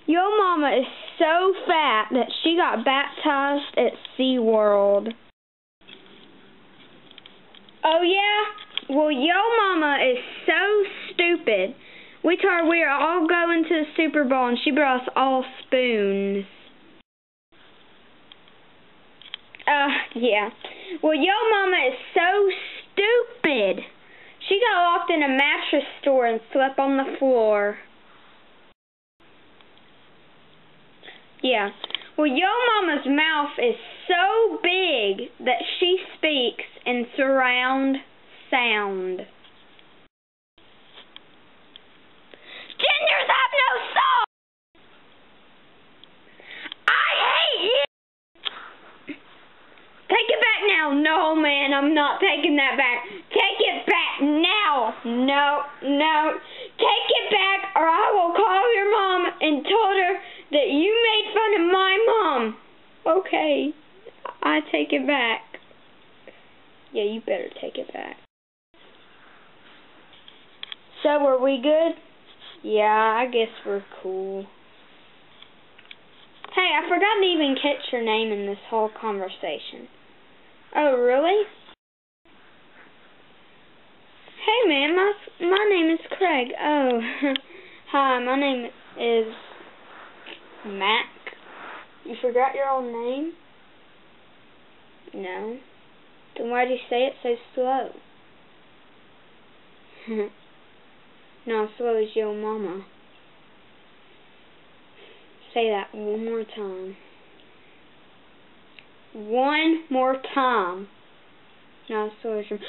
Yo mama is so fat that she got baptized at SeaWorld. Oh yeah? Well, yo mama is so stupid. We told her we were all going to the Super Bowl and she brought us all spoons. Yeah. Well, yo mama is so stupid. She got locked in a mattress store and slept on the floor. Yeah. Well, yo mama's mouth is so big that she speaks in surround sound. Gingers have no soul! I hate you! Take it back now. No, man, I'm not taking that back. Take it back now. No. Take it back or I will call your mom and told her that you made fun of my mom. Okay, I take it back. Yeah, you better take it back. So, are we good? Yeah, I guess we're cool. Hey, I forgot to even catch your name in this whole conversation. Oh, really? Hey, man, my name is Craig. Oh, hi, my name is Mac. You forgot your own name? No. Then why do you say it so slow? Not as slow as yo mama. Say that one more time. One more time. Not as slow as your...